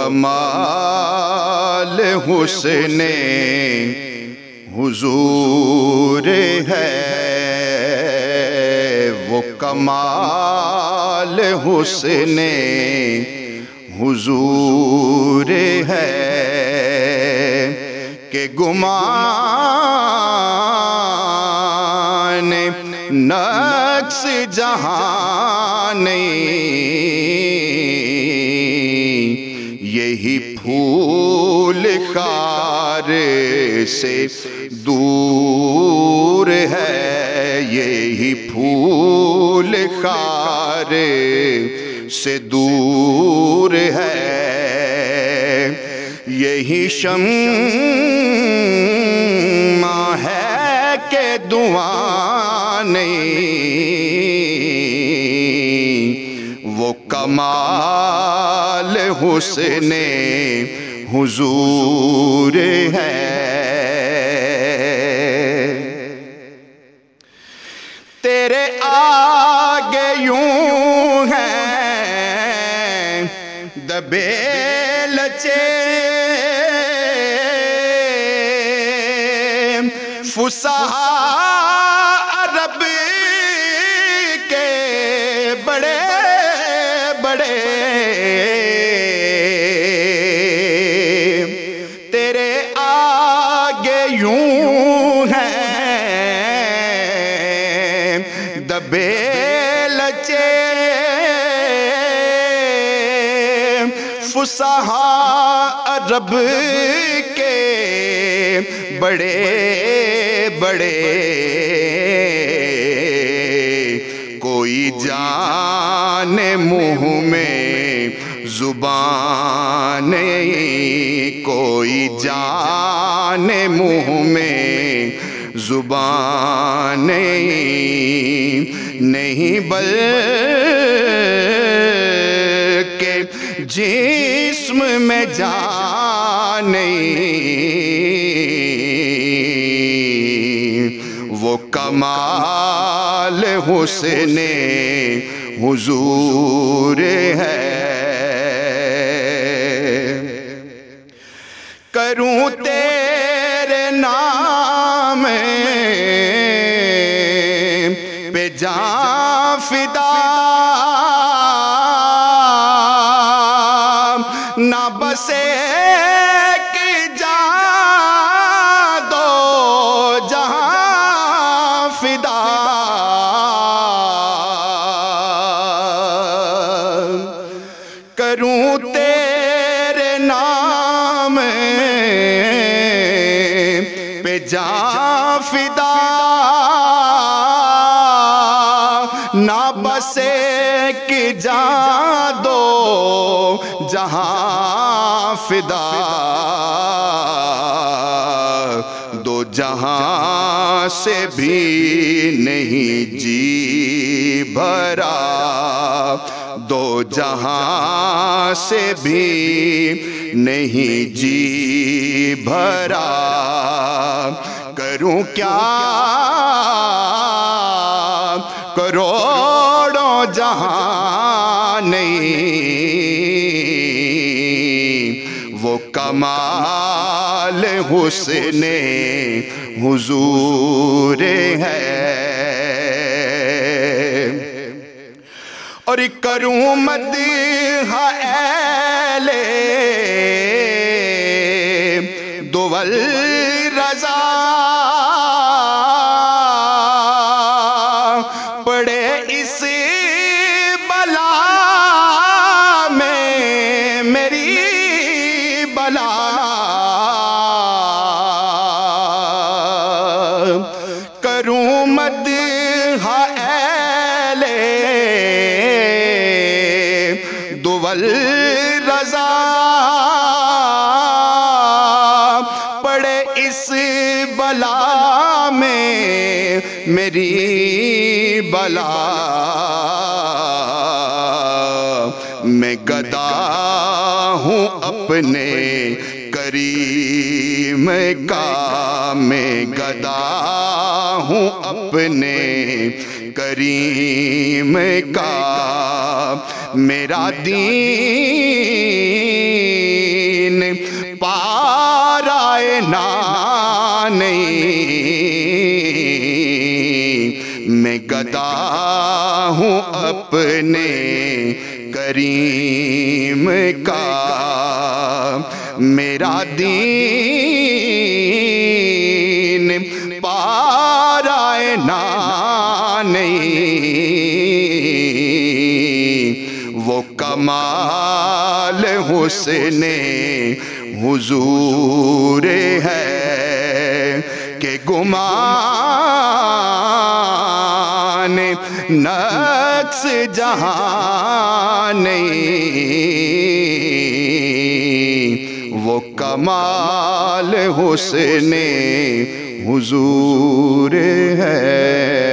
کمال حسن حضور ہے، وہ کمال حسن حضور ہے کہ گمان نقص جہاں نہیں، یہی پھول خار سے دور ہے، یہی پھول خار سے دور ہے، یہی شمع ہے کہ دعا نہیں، وہ کمال حسن حضور ہے۔ تیرے آگے یوں ہیں دبے لچے فصحاء عرب کے بڑے بڑے، تیرے آگے یوں ہیں دبے لچے فصحاء عرب کے بڑے بڑے، کوئی جان منہ میں زبان نہیں، کوئی جان منہ میں زبان نہیں، بلکہ جسم میں جان نہیں، وہ کمال حسن حضور ہے۔ کروں تیرے نام پہ جان فدا، نہ بس ایک جان دو جہاں فدا، کروں تیرے نام پہ جان فدا، نہ بس ایک جان دو جہاں فدا، دو جہاں سے بھی نہیں جی بھرا، دو جہاں سے بھی نہیں جی بھرا، کروں کیا کروڑوں جہاں نہیں، وہ کمال حسن حضور ہے۔ اور کروں مدح اہل دول رضا، پڑے اس بلا میں میری بلا، کروں مدح اہل دول رضا، پڑے اس بلا میں میری بلا، میں گدا ہوں اپنے کریم کا، میں گدا ہوں اپنے کریم کا، میرا دین نہیں، میں گدا ہوں اپنے کریم کا، میرا دین پارائنا نہیں، وہ کمال حسن حضور ہے کہ گمان نقص جہاں نہیں، وہ کمال حسن حضور ہے۔